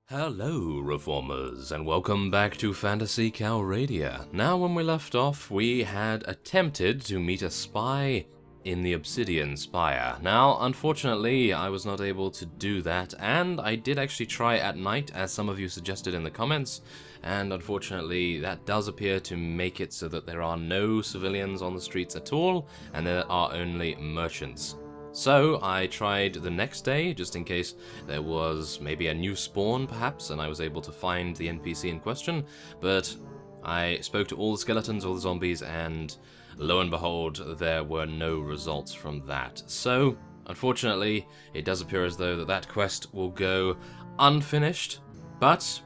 Hello, Reformers, and welcome back to Phantasy Calradia. Now, when we left off, we had attempted to meet a spy in the Obsidian Spire. Now, unfortunately, I was not able to do that, and I did actually try at night, as some of you suggested in the comments, and unfortunately, that does appear to make it so that there are no civilians on the streets at all, and there are only merchants. So I tried the next day, just in case there was maybe a new spawn, perhaps, and I was able to find the NPC in question, but I spoke to all the skeletons, all the zombies, and lo and behold, there were no results from that. So, unfortunately, it does appear as though that quest will go unfinished, but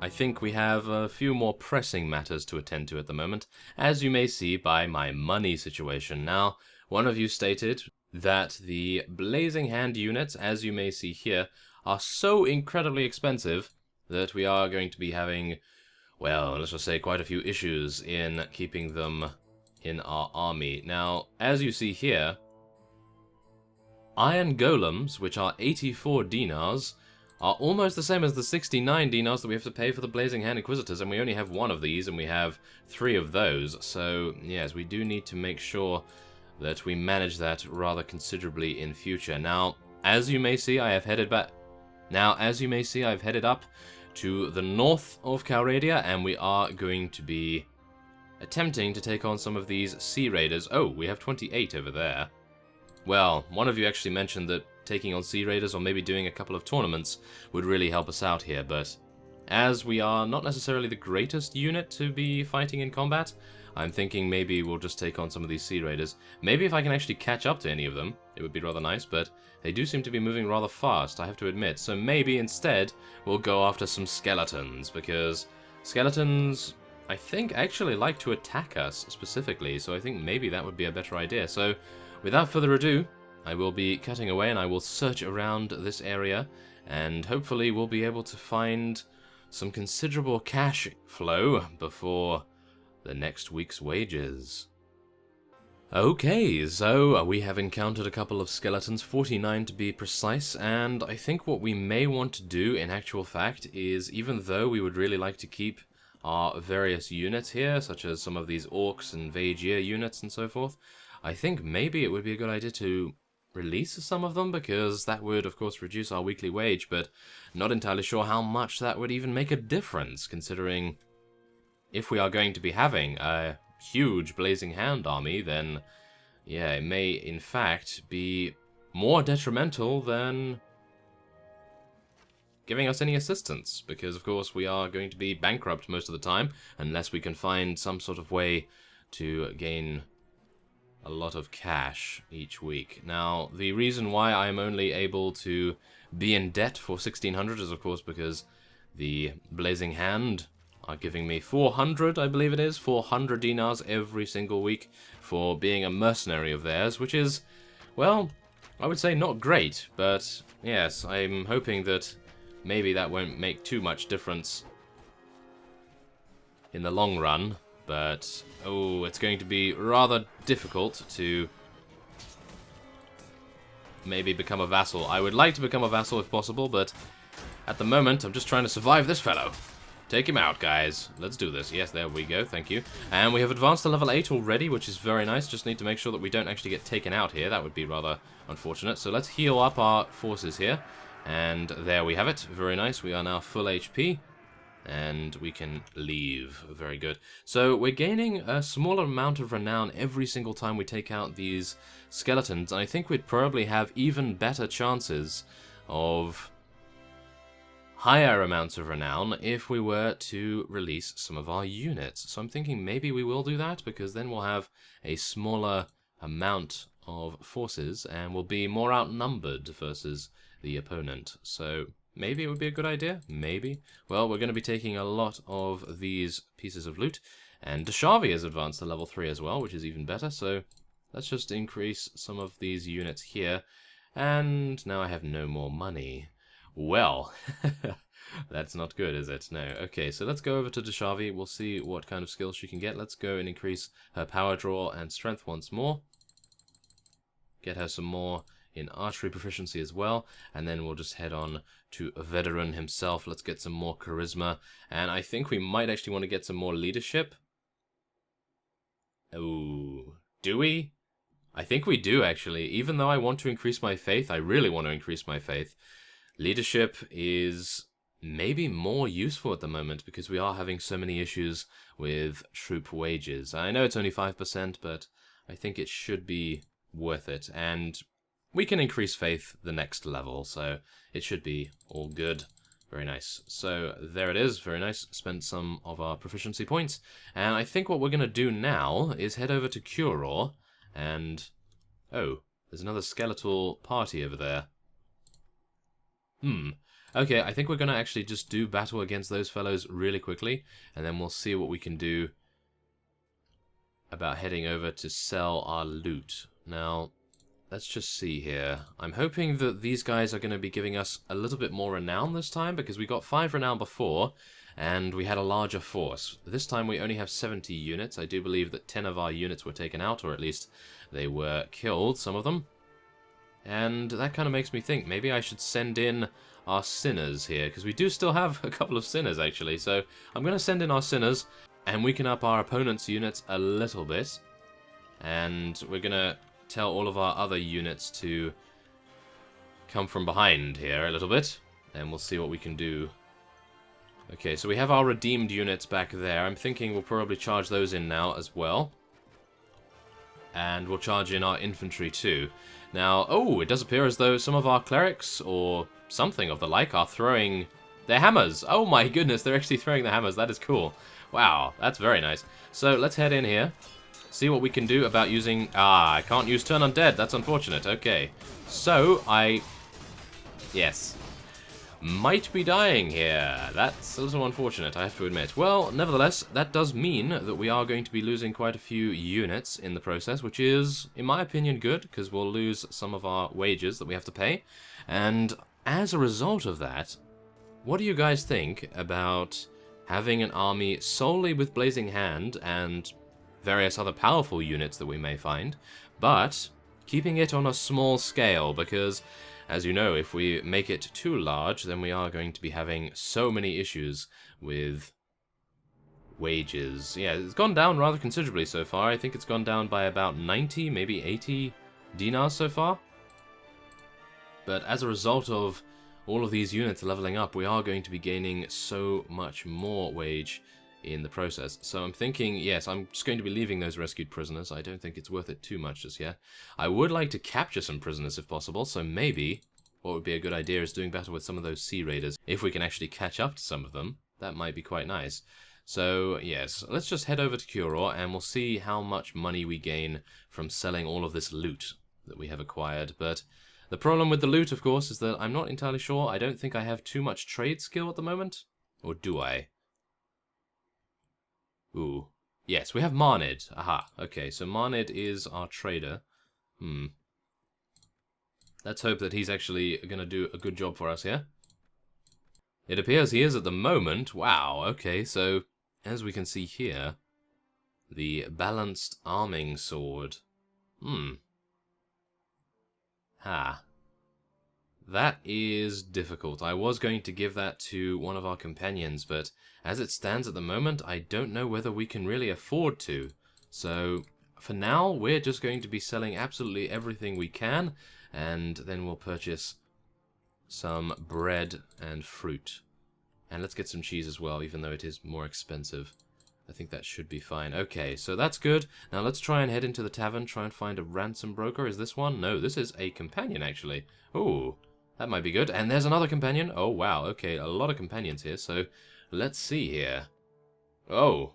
I think we have a few more pressing matters to attend to at the moment, as you may see by my money situation. Now, one of you stated that the Blazing Hand units, as you may see here, are so incredibly expensive that we are going to be having, well, let's just say quite a few issues in keeping them in our army. Now, as you see here, Iron Golems, which are 84 dinars, are almost the same as the 69 dinars that we have to pay for the Blazing Hand Inquisitors, and we only have one of these, and we have 3 of those. So, yes, we do need to make sure that we manage that rather considerably in future. Now, as you may see, I have headed back. Now, as you may see, I've headed up to the north of Calradia, and we are going to be attempting to take on some of these Sea Raiders. Oh, we have 28 over there. Well, one of you actually mentioned that taking on Sea Raiders, or maybe doing a couple of tournaments, would really help us out here, but as we are not necessarily the greatest unit to be fighting in combat, I'm thinking maybe we'll just take on some of these Sea Raiders. Maybe if I can actually catch up to any of them, it would be rather nice, but they do seem to be moving rather fast, I have to admit. So maybe instead we'll go after some skeletons, because skeletons, I think, actually like to attack us specifically, so I think maybe that would be a better idea. So without further ado, I will be cutting away and I will search around this area, and hopefully we'll be able to find some considerable cash flow before the next week's wages. Okay, so we have encountered a couple of skeletons, 49 to be precise, and I think what we may want to do in actual fact is, even though we would really like to keep our various units here, such as some of these orcs and Vaegier units and so forth, I think maybe it would be a good idea to release some of them, because that would of course reduce our weekly wage, but not entirely sure how much that would even make a difference, considering if we are going to be having a huge Blazing Hand army, then yeah, it may in fact be more detrimental than giving us any assistance, because of course we are going to be bankrupt most of the time, unless we can find some sort of way to gain a lot of cash each week. Now, the reason why I'm only able to be in debt for 1600 is of course because the Blazing Hand are giving me 400, I believe it is, 400 dinars every single week for being a mercenary of theirs, which is, well, I would say not great, but yes, I'm hoping that maybe that won't make too much difference in the long run, but oh, it's going to be rather difficult to maybe become a vassal. I would like to become a vassal if possible, but at the moment I'm just trying to survive this fellow. Take him out, guys. Let's do this. Yes, there we go. Thank you. And we have advanced to level 8 already, which is very nice. Just need to make sure that we don't actually get taken out here. That would be rather unfortunate. So let's heal up our forces here. And there we have it. Very nice. We are now full HP. And we can leave. Very good. So we're gaining a smaller amount of renown every single time we take out these skeletons. And I think we'd probably have even better chances of higher amounts of renown if we were to release some of our units. So I'm thinking maybe we will do that, because then we'll have a smaller amount of forces and we'll be more outnumbered versus the opponent. So maybe it would be a good idea. Maybe. Well, we're going to be taking a lot of these pieces of loot, and Deshavi has advanced to level 3 as well, which is even better. So let's just increase some of these units here, and now I have no more money. Well, that's not good, is it? No. Okay, so let's go over to Deshavi. We'll see what kind of skills she can get. Let's go and increase her power draw and strength once more. Get her some more in archery proficiency as well, and then we'll just head on to Vederan himself. Let's get some more charisma, and I think we might actually want to get some more leadership. Oh, do we? I think we do, actually. Even though I want to increase my faith, I really want to increase my faith. Leadership is maybe more useful at the moment because we are having so many issues with troop wages. I know it's only 5%, but I think it should be worth it. And we can increase faith the next level, so it should be all good. Very nice. So there it is. Very nice. Spent some of our proficiency points. And I think what we're going to do now is head over to Curor. And, oh, there's another skeletal party over there. Okay, I think we're going to actually just do battle against those fellows really quickly, and then we'll see what we can do about heading over to sell our loot. Now, let's just see here. I'm hoping that these guys are going to be giving us a little bit more renown this time, because we got 5 renown before, and we had a larger force. This time we only have 70 units. I do believe that 10 of our units were taken out, or at least they were killed, some of them. And that kind of makes me think, maybe I should send in our sinners here, because we do still have a couple of sinners, actually. So I'm going to send in our sinners, and weaken up our opponent's units a little bit. And we're going to tell all of our other units to come from behind here a little bit, and we'll see what we can do. Okay, so we have our redeemed units back there. I'm thinking we'll probably charge those in now as well. And we'll charge in our infantry too. Now, oh, it does appear as though some of our clerics, or something of the like, are throwing their hammers. Oh my goodness, they're actually throwing the hammers. That is cool. Wow, that's very nice. So let's head in here. See what we can do about using... I can't use turn undead. That's unfortunate. Okay. So, yes. Might be dying here. That's a little unfortunate, I have to admit. Well, nevertheless, that does mean that we are going to be losing quite a few units in the process, which is, in my opinion, good, because we'll lose some of our wages that we have to pay. And as a result of that, what do you guys think about having an army solely with Blazing Hand and various other powerful units that we may find, but keeping it on a small scale? Because, as you know, if we make it too large, then we are going to be having so many issues with wages. Yeah, it's gone down rather considerably so far. I think it's gone down by about 90, maybe 80 dinars so far. But as a result of all of these units leveling up, we are going to be gaining so much more wage in the process. So I'm thinking, yes, I'm just going to be leaving those rescued prisoners. I don't think it's worth it too much just yet. I would like to capture some prisoners if possible, so maybe what would be a good idea is doing battle with some of those sea raiders. If we can actually catch up to some of them, that might be quite nice. So, yes, let's just head over to Curor, and we'll see how much money we gain from selling all of this loot that we have acquired. But the problem with the loot, of course, is that I'm not entirely sure. I don't think I have too much trade skill at the moment. Or do I? Ooh. Yes, we have Marnid. Aha. Okay, so Marnid is our trader. Let's hope that he's actually going to do a good job for us here. It appears he is at the moment. Wow, okay, so as we can see here, the balanced arming sword. That is difficult. I was going to give that to one of our companions, but as it stands at the moment, I don't know whether we can really afford to. So, for now, we're just going to be selling absolutely everything we can, and then we'll purchase some bread and fruit. And let's get some cheese as well, even though it is more expensive. I think that should be fine. Okay, so that's good. Now let's try and head into the tavern, try and find a ransom broker. Is this one? No, this is a companion, actually. Ooh, that might be good. And there's another companion. Oh, wow. Okay, a lot of companions here. So let's see here. Oh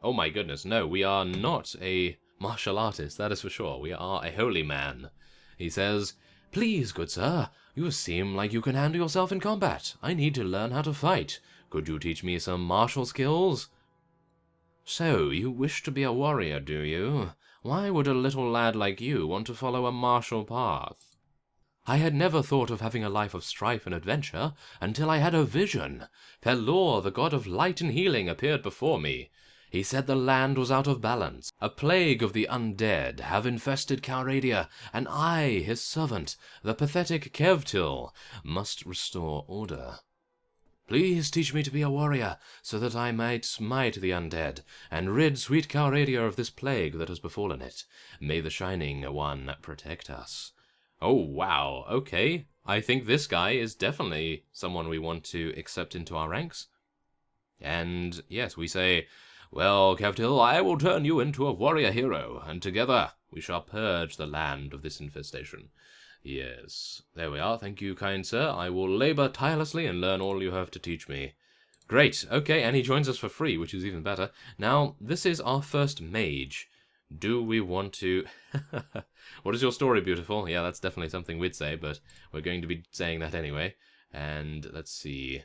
my goodness. No, we are not a martial artist, that is for sure. We are a holy man. He says, "Please, good sir, you seem like you can handle yourself in combat. I need to learn how to fight. Could you teach me some martial skills?" "So, you wish to be a warrior, do you? Why would a little lad like you want to follow a martial path?" "I had never thought of having a life of strife and adventure until I had a vision. Pelor, the god of light and healing, appeared before me. He said the land was out of balance. A plague of the undead have infested Calradia, and I, his servant, the pathetic Kevtil, must restore order. Please teach me to be a warrior, so that I might smite the undead, and rid sweet Calradia of this plague that has befallen it. May the Shining One protect us. Oh, wow, okay. I think this guy is definitely someone we want to accept into our ranks. And, yes, we say, well, Kevtil, I will turn you into a warrior hero, and together we shall purge the land of this infestation. Yes, there we are. Thank you, kind sir. I will labor tirelessly and learn all you have to teach me. Great, okay, and he joins us for free, which is even better. Now, this is our first mage. Do we want to... What is your story, beautiful? Yeah, that's definitely something we'd say, but we're going to be saying that anyway. And let's see...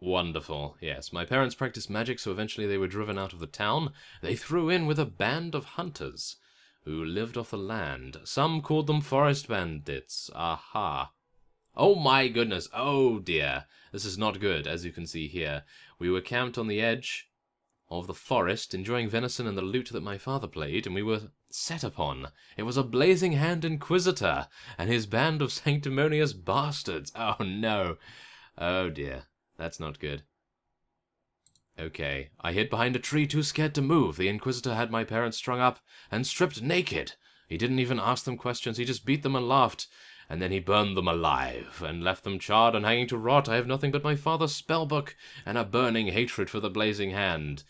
Wonderful, yes. My parents practiced magic, so eventually they were driven out of the town. They threw in with a band of hunters who lived off the land. Some called them forest bandits. Aha. Oh my goodness. Oh dear. This is not good, as you can see here. We were camped on the edge of the forest, enjoying venison and the lute that my father played, and we were set upon. It was a blazing hand inquisitor and his band of sanctimonious bastards. Oh no. Oh dear. That's not good. Okay, I hid behind a tree too scared to move. The Inquisitor had my parents strung up and stripped naked. He didn't even ask them questions, he just beat them and laughed. And then he burned them alive and left them charred and hanging to rot. I have nothing but my father's spellbook and a burning hatred for the blazing hand.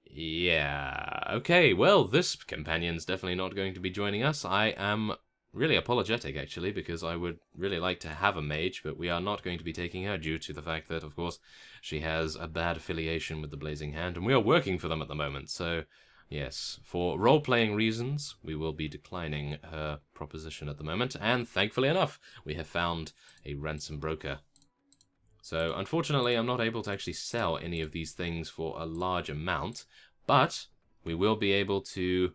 Yeah, okay, well, this companion's definitely not going to be joining us. I am really apologetic, actually, because I would really like to have a mage, but we are not going to be taking her due to the fact that, of course, she has a bad affiliation with the Blazing Hand, and we are working for them at the moment, so, yes, for role-playing reasons, we will be declining her proposition at the moment, and thankfully enough, we have found a ransom broker. So, unfortunately, I'm not able to actually sell any of these things for a large amount, but we will be able to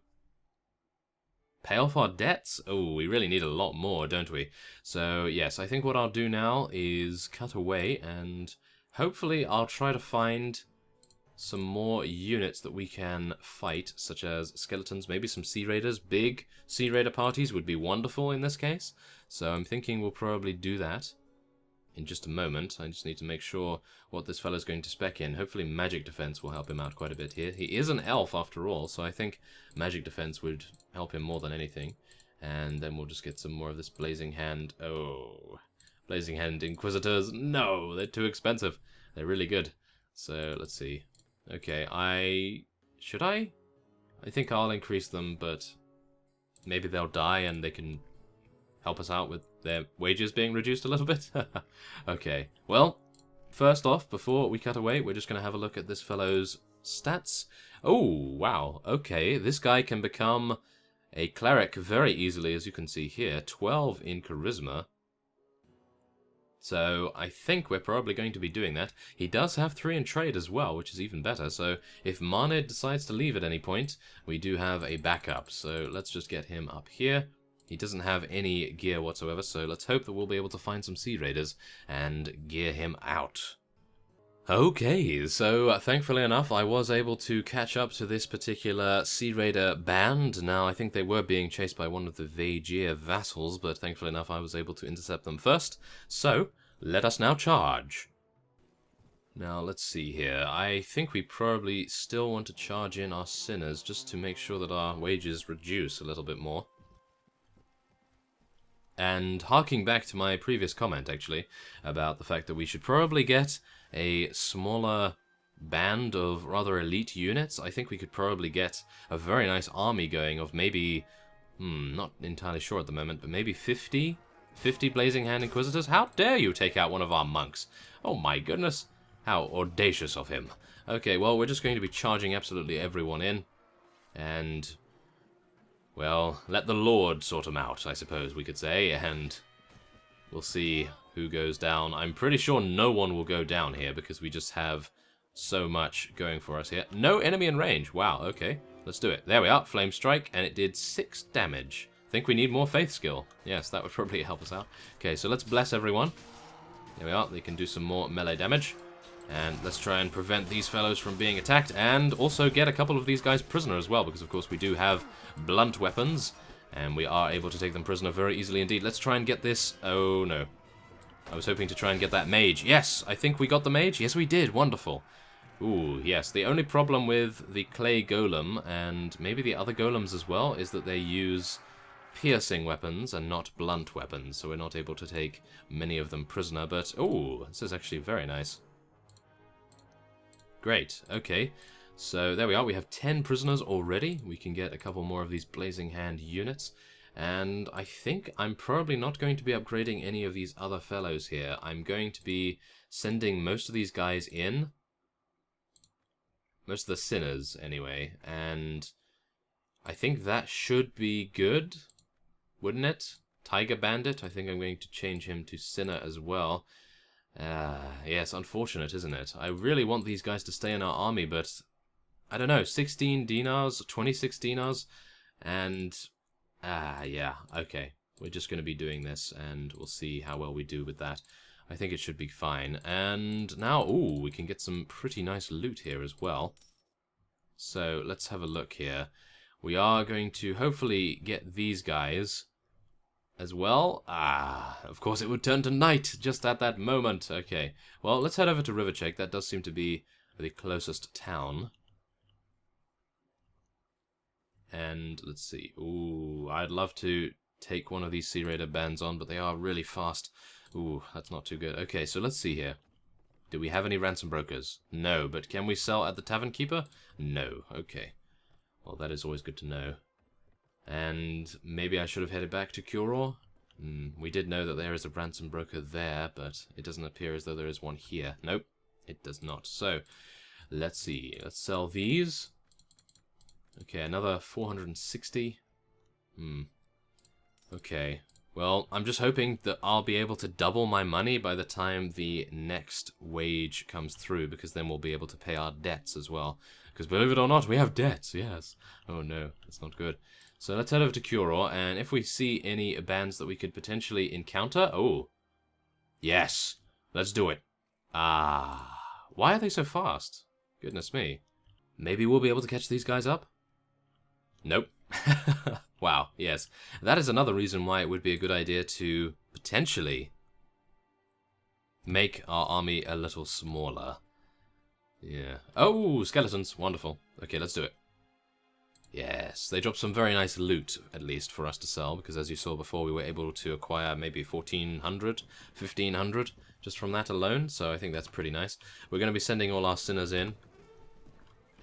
pay off our debts? Oh, we really need a lot more, don't we? So, yes, I think what I'll do now is cut away, and hopefully I'll try to find some more units that we can fight, such as skeletons, maybe some Sea Raiders. Big Sea Raider parties would be wonderful in this case, so I'm thinking we'll probably do that in just a moment. I just need to make sure what this fellow's going to spec in. Hopefully magic defense will help him out quite a bit here. He is an elf after all, so I think magic defense would help him more than anything. And then we'll just get some more of this Blazing Hand. Oh, Blazing Hand Inquisitors. No, they're too expensive. They're really good. So, let's see. Okay, should I? I think I'll increase them, but maybe they'll die and they can help us out with their wages being reduced a little bit. Okay, well, first off, before we cut away, we're just going to have a look at this fellow's stats. Oh, wow, okay, this guy can become a cleric very easily, as you can see here. 12 in charisma. So, I think we're probably going to be doing that. He does have 3 in trade as well, which is even better, so if Marnid decides to leave at any point, we do have a backup. So, let's just get him up here. He doesn't have any gear whatsoever, so let's hope that we'll be able to find some Sea Raiders and gear him out. Okay, so thankfully enough, I was able to catch up to this particular Sea Raider band. Now, I think they were being chased by one of the Vederan vassals, but thankfully enough, I was able to intercept them first. So, let us now charge. Now, let's see here. I think we probably still want to charge in our sinners, just to make sure that our wages reduce a little bit more. And harking back to my previous comment, actually, about the fact that we should probably get a smaller band of rather elite units, I think we could probably get a very nice army going of maybe, not entirely sure at the moment, but maybe 50 Blazing Hand Inquisitors? How dare you take out one of our monks? Oh my goodness, how audacious of him. Okay, well, we're just going to be charging absolutely everyone in, and well, let the Lord sort them out, I suppose we could say, and we'll see who goes down. I'm pretty sure no one will go down here, because we just have so much going for us here. No enemy in range. Wow, okay. Let's do it. There we are. Flame Strike, and it did 6 damage. I think we need more Faith Skill. Yes, that would probably help us out. Okay, so let's bless everyone. There we are. They can do some more melee damage. And let's try and prevent these fellows from being attacked, and also get a couple of these guys prisoner as well, because of course we do have blunt weapons, and we are able to take them prisoner very easily indeed. Let's try and get this... Oh, no. I was hoping to try and get that mage. Yes, I think we got the mage. Yes, we did. Wonderful. Ooh, yes. The only problem with the clay golem, and maybe the other golems as well, is that they use piercing weapons and not blunt weapons, so we're not able to take many of them prisoner, but... Oh, this is actually very nice. Great, okay. So there we are, we have 10 prisoners already. We can get a couple more of these Blazing Hand units. And I think I'm probably not going to be upgrading any of these other fellows here. I'm going to be sending most of these guys in. Most of the sinners, anyway. And I think that should be good, wouldn't it? Tiger Bandit, I think I'm going to change him to sinner as well. Yes, unfortunate, isn't it? I really want these guys to stay in our army, but I don't know, 16 dinars, 26 dinars, and yeah, okay. We're just going to be doing this, and we'll see how well we do with that. I think it should be fine. And now, ooh, we can get some pretty nice loot here as well. So, let's have a look here. We are going to hopefully get these guys as well. Of course it would turn to night just at that moment. Okay, well, let's head over to Rivercheck. That does seem to be the closest town. And let's see. Ooh, I'd love to take one of these Sea Raider bands on, but they are really fast. Ooh, that's not too good. Okay, so let's see here. Do we have any ransom brokers? No, but can we sell at the Tavern Keeper? No. Okay. Well, that is always good to know. And maybe I should have headed back to Curor. We did know that there is a ransom broker there, but it doesn't appear as though there is one here. Nope, it does not. So, let's see. Let's sell these. Okay, another 460. Okay. Well, I'm just hoping that I'll be able to double my money by the time the next wage comes through, because then we'll be able to pay our debts as well. Because believe it or not, we have debts, yes. Oh no, that's not good. So let's head over to Curor, and if we see any bands that we could potentially encounter... Oh. Yes. Let's do it. Why are they so fast? Goodness me. Maybe we'll be able to catch these guys up? Nope. Wow, yes. That is another reason why it would be a good idea to potentially make our army a little smaller. Yeah. Oh, skeletons. Wonderful. Okay, let's do it. Yes, they dropped some very nice loot, at least, for us to sell, because as you saw before, we were able to acquire maybe 1,400, 1,500, just from that alone, so I think that's pretty nice. We're going to be sending all our sinners in,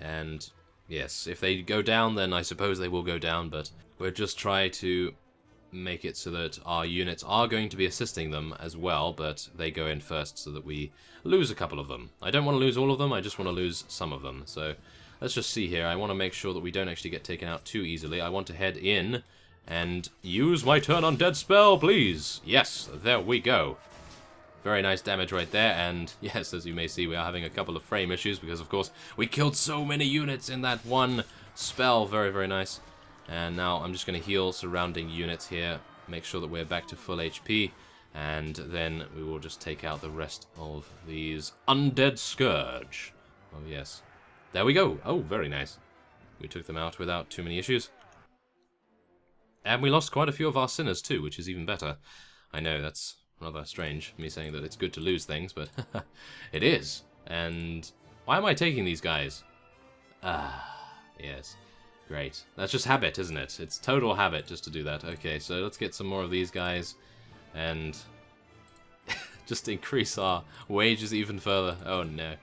and yes, if they go down, then I suppose they will go down, but we'll just try to make it so that our units are going to be assisting them as well, but they go in first so that we lose a couple of them. I don't want to lose all of them, I just want to lose some of them, so... Let's just see here. I want to make sure that we don't actually get taken out too easily. I want to head in and use my turn undead spell, please. Yes, there we go. Very nice damage right there. And yes, as you may see, we are having a couple of frame issues because, of course, we killed so many units in that one spell. Very, very nice. And now I'm just going to heal surrounding units here. Make sure that we're back to full HP. And then we will just take out the rest of these undead scourge. Oh, yes. There we go. Oh, very nice. We took them out without too many issues. And we lost quite a few of our sinners too, which is even better. I know, that's rather strange, me saying that it's good to lose things, but it is. And why am I taking these guys? Yes. Great. That's just habit, isn't it? It's total habit just to do that. Okay, so let's get some more of these guys and just increase our wages even further. Oh, no.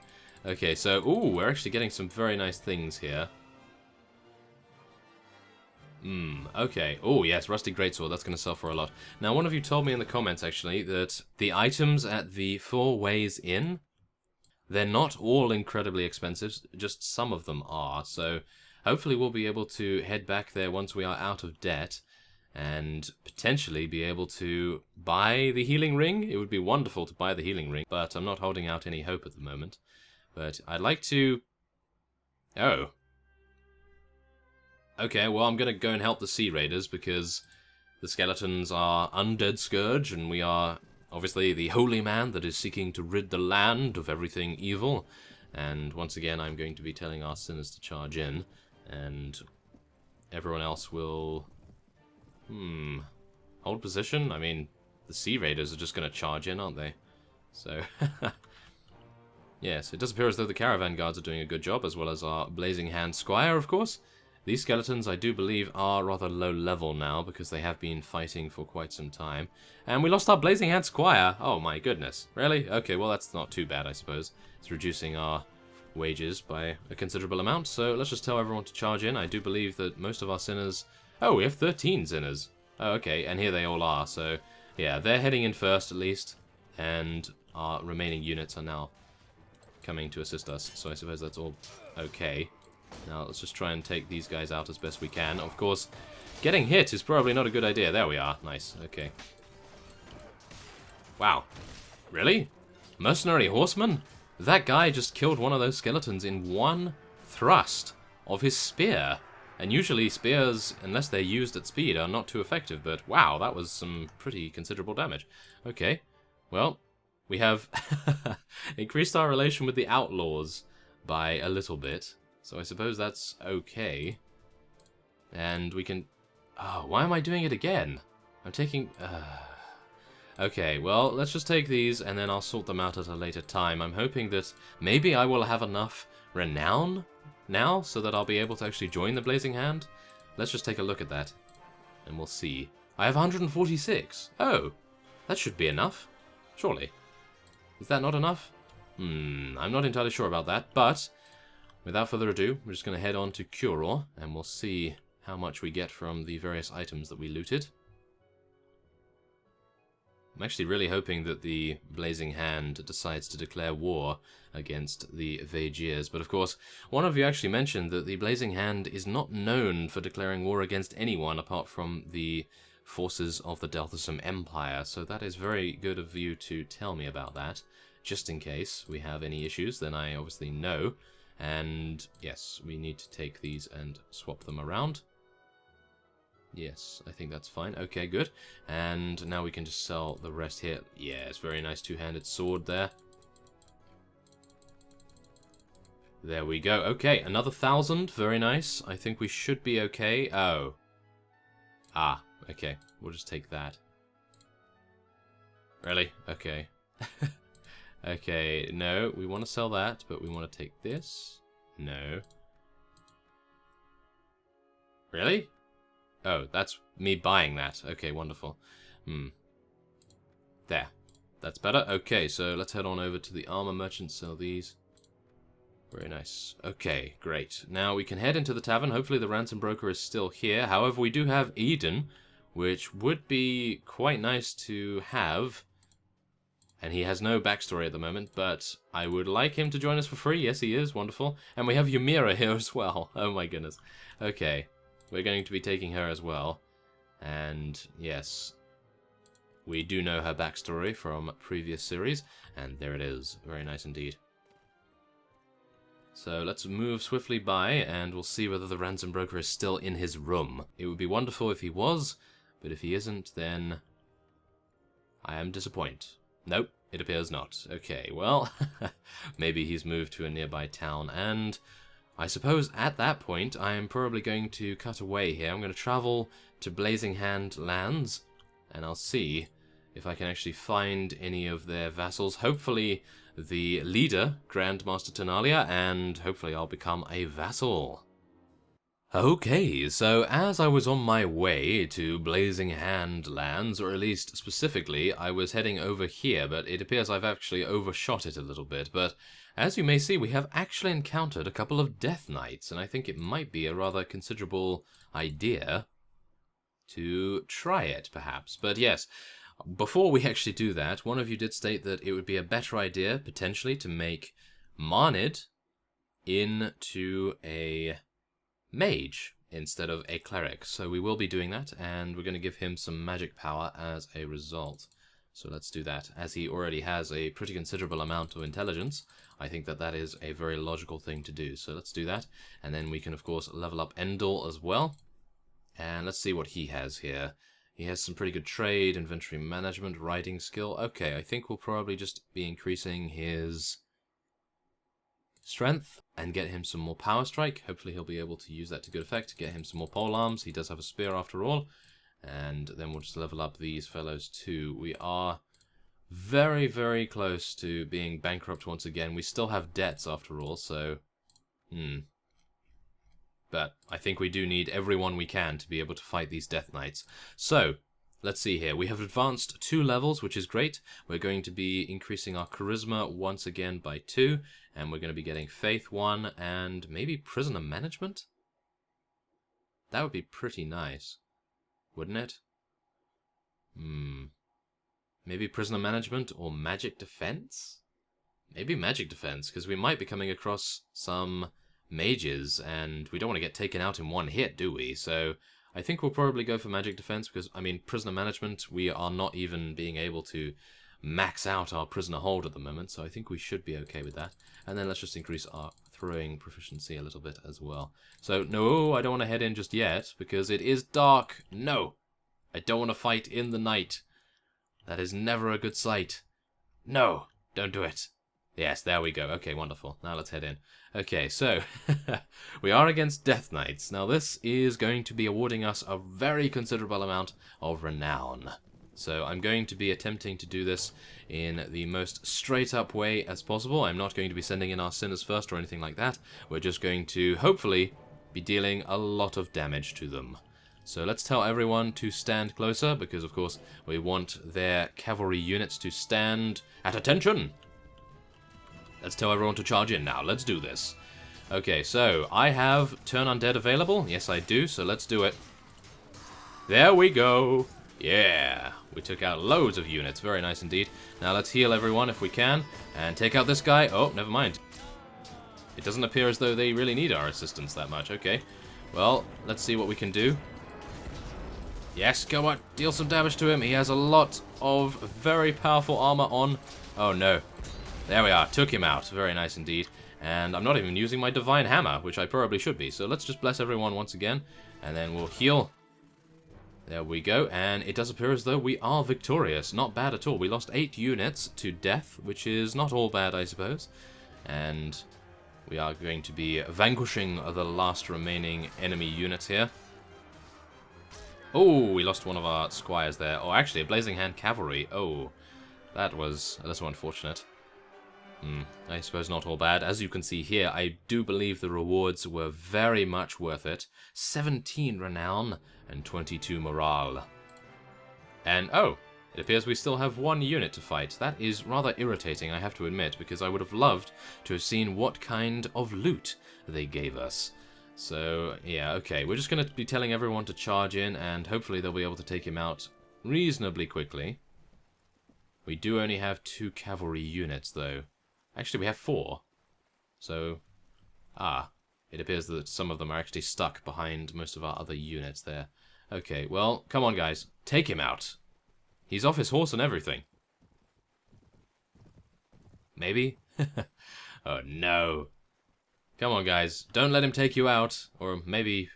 Okay, so, ooh, we're actually getting some very nice things here. Okay. Oh, yes, Rusty Greatsword, that's going to sell for a lot. Now, one of you told me in the comments, actually, that the items at the 4 Ways Inn, they're not all incredibly expensive, just some of them are. So, hopefully we'll be able to head back there once we are out of debt, and potentially be able to buy the healing ring. It would be wonderful to buy the healing ring, but I'm not holding out any hope at the moment. But I'd like to... Oh. Okay, well, I'm going to go and help the Sea Raiders because the skeletons are undead scourge and we are obviously the holy man that is seeking to rid the land of everything evil. And once again, I'm going to be telling our sinners to charge in, and everyone else will, hold position? I mean, the Sea Raiders are just going to charge in, aren't they? So, yes, it does appear as though the Caravan Guards are doing a good job, as well as our Blazing Hand Squire, of course. These skeletons, I do believe, are rather low level now, because they have been fighting for quite some time. And we lost our Blazing Hand Squire! Oh my goodness. Really? Okay, well that's not too bad, I suppose. It's reducing our wages by a considerable amount, so let's just tell everyone to charge in. I do believe that most of our sinners... Oh, we have 13 sinners! Oh, okay, and here they all are, so... Yeah, they're heading in first, at least, and our remaining units are now coming to assist us, so I suppose that's all okay. Now, let's just try and take these guys out as best we can. Of course, getting hit is probably not a good idea. There we are. Nice. Okay. Wow. Really? Mercenary horseman? That guy just killed one of those skeletons in one thrust of his spear. And usually spears, unless they're used at speed, are not too effective. But wow, that was some pretty considerable damage. Okay. Well, we have increased our relation with the outlaws by a little bit. So I suppose that's okay. And we can... Oh, why am I doing it again? I'm taking... Okay, well, let's just take these, and then I'll sort them out at a later time. I'm hoping that maybe I will have enough renown now, so that I'll be able to actually join the Blazing Hand. Let's just take a look at that, and we'll see. I have 146. Oh, that should be enough. Surely. Is that not enough? I'm not entirely sure about that, but... Without further ado, we're just going to head on to Curor, and we'll see how much we get from the various items that we looted. I'm actually really hoping that the Blazing Hand decides to declare war against the Vaegirs, but of course, one of you actually mentioned that the Blazing Hand is not known for declaring war against anyone apart from the forces of the Delthasum Empire, so that is very good of you to tell me about that, just in case we have any issues. Then I obviously know. And yes, we need to take these and swap them around. Yes, I think that's fine. Okay, good. And now we can just sell the rest here. Yes, very nice two-handed sword there. There we go. Okay, another 1,000. Very nice. I think we should be okay. Oh. Ah, okay. We'll just take that. Really? Okay. Okay, no, we want to sell that, but we want to take this. No. Really? Oh, that's me buying that. Okay, wonderful. There. That's better. Okay, so let's head on over to the armor merchant, sell these. Very nice. Okay, great. Now we can head into the tavern. Hopefully the ransom broker is still here. However, we do have Eden, which would be quite nice to have. And he has no backstory at the moment, but I would like him to join us for free. Yes, he is. Wonderful. And we have Ymira here as well. Oh my goodness. Okay. We're going to be taking her as well. And yes, we do know her backstory from previous series. And there it is. Very nice indeed. So let's move swiftly by, and we'll see whether the ransom broker is still in his room. It would be wonderful if he was, but if he isn't, then I am disappointed. Nope, it appears not. Okay, well, maybe he's moved to a nearby town, and I suppose at that point I am probably going to cut away here. I'm going to travel to Blazing Hand lands, and I'll see if I can actually find any of their vassals. Hopefully the leader, Grandmaster Tenalia, and hopefully I'll become a vassal. Okay, so as I was on my way to Blazing Hand lands, or at least specifically, I was heading over here, but it appears I've actually overshot it a little bit. But as you may see, we have actually encountered a couple of Death Knights, and I think it might be a rather considerable idea to try it, perhaps. But yes, before we actually do that, one of you did state that it would be a better idea, potentially, to make Marnid into a mage instead of a cleric. So we will be doing that, and we're going to give him some magic power as a result. So let's do that. As he already has a pretty considerable amount of intelligence, I think that that is a very logical thing to do. So let's do that, and then we can of course level up Endel as well. And let's see what he has here. He has some pretty good trade, inventory management, writing skill. Okay, I think we'll probably just be increasing his strength and get him some more power strike. Hopefully he'll be able to use that to good effect, get him some more pole arms. He does have a spear after all. And then we'll just level up these fellows too. We are very, very close to being bankrupt once again. We still have debts after all, so... But I think we do need everyone we can to be able to fight these Death Knights. So, let's see here. We have advanced 2 levels, which is great. We're going to be increasing our Charisma once again by 2. And we're going to be getting Faith 1 and maybe Prisoner Management? That would be pretty nice, wouldn't it? Maybe Prisoner Management or Magic Defense? Maybe Magic Defense, because we might be coming across some mages, and we don't want to get taken out in one hit, do we? So I think we'll probably go for Magic Defense, because, I mean, Prisoner Management, we are not even being able to max out our prisoner hold at the moment, so I think we should be okay with that. And then let's just increase our throwing proficiency a little bit as well. So, no, I don't want to head in just yet, because it is dark. No! I don't want to fight in the night. That is never a good sight. No! Don't do it. Yes, there we go. Okay, wonderful. Now let's head in. Okay, so we are against Death Knights. Now this is going to be awarding us a very considerable amount of renown. So I'm going to be attempting to do this in the most straight up way as possible. I'm not going to be sending in our sinners first or anything like that. We're just going to hopefully be dealing a lot of damage to them. So let's tell everyone to stand closer, because of course we want their cavalry units to stand at attention. Let's tell everyone to charge in now. Let's do this. Okay, so I have Turn Undead available. Yes, I do, so let's do it. There we go. Yeah, we took out loads of units. Very nice indeed. Now let's heal everyone if we can, and take out this guy. Oh, never mind. It doesn't appear as though they really need our assistance that much. Okay, well, let's see what we can do. Yes, go on, deal some damage to him. He has a lot of very powerful armor on. Oh no. There we are, took him out. Very nice indeed. And I'm not even using my Divine Hammer, which I probably should be. So let's just bless everyone once again, and then we'll heal. There we go, and it does appear as though we are victorious. Not bad at all. We lost 8 units to death, which is not all bad, I suppose. And we are going to be vanquishing the last remaining enemy units here. Oh, we lost one of our squires there. Oh, actually, a Blazing Hand Cavalry. Oh, that was a little unfortunate. I suppose not all bad. As you can see here, I do believe the rewards were very much worth it. 17 renown and 22 morale. And, oh, it appears we still have 1 unit to fight. That is rather irritating, I have to admit, because I would have loved to have seen what kind of loot they gave us. So, yeah, okay. We're just going to be telling everyone to charge in, and hopefully they'll be able to take him out reasonably quickly. We do only have 2 cavalry units, though. Actually, we have 4. So, it appears that some of them are actually stuck behind most of our other units there. Okay, well, come on, guys. Take him out. He's off his horse and everything. Maybe? Oh, no. Come on, guys. Don't let him take you out. Or maybe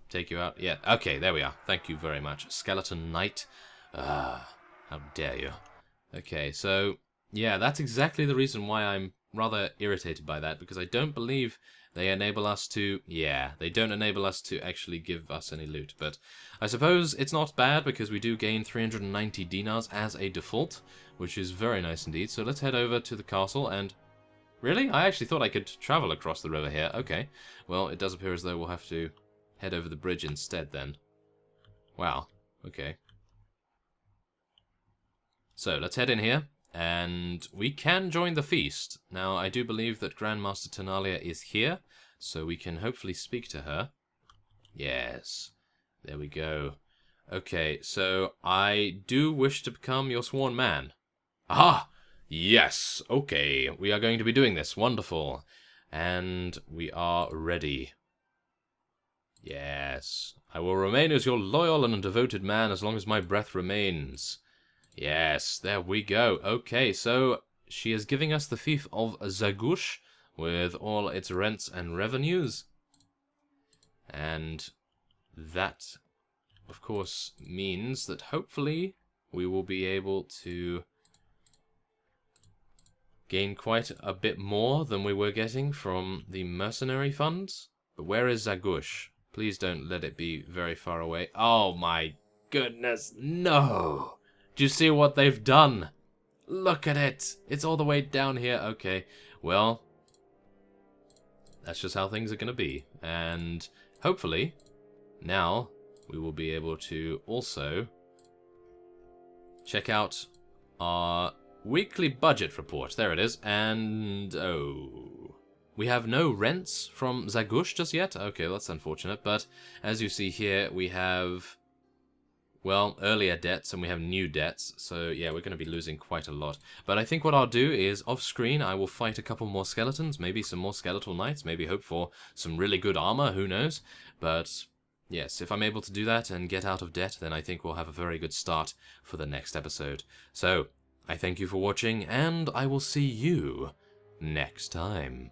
take you out. Yeah, okay, there we are. Thank you very much. Skeleton Knight. How dare you. Okay, so... yeah, that's exactly the reason why I'm rather irritated by that, because I don't believe they enable us to... yeah, they don't enable us to actually give us any loot. But I suppose it's not bad, because we do gain 390 dinars as a default, which is very nice indeed. So let's head over to the castle and... really? I actually thought I could travel across the river here. Okay. Well, it does appear as though we'll have to head over the bridge instead then. Wow. Okay. So, let's head in here. And we can join the feast. Now, I do believe that Grandmaster Ternalia is here, so we can hopefully speak to her. Yes. There we go. Okay, so I do wish to become your sworn man. Aha! Yes! Okay, we are going to be doing this. Wonderful. And we are ready. Yes. I will remain as your loyal and devoted man as long as my breath remains. Yes, there we go. Okay, so she is giving us the fief of Zagush with all its rents and revenues. And that of course, means that hopefully we will be able to gain quite a bit more than we were getting from the mercenary funds. But where is Zagush? Please don't let it be very far away. Oh my goodness, no! Do you see what they've done? Look at it! It's all the way down here. Okay, well, that's just how things are going to be. And hopefully, now we will be able to also check out our weekly budget report. There it is. And, oh, we have no rents from Zagush just yet. Okay, that's unfortunate. But as you see here, we have, well, earlier debts and we have new debts. So, yeah, we're going to be losing quite a lot. But I think what I'll do is, off-screen, I will fight a couple more skeletons, maybe some more skeletal knights, maybe hope for some really good armor, who knows. But yes, if I'm able to do that and get out of debt, then I think we'll have a very good start for the next episode. So, I thank you for watching, and I will see you next time.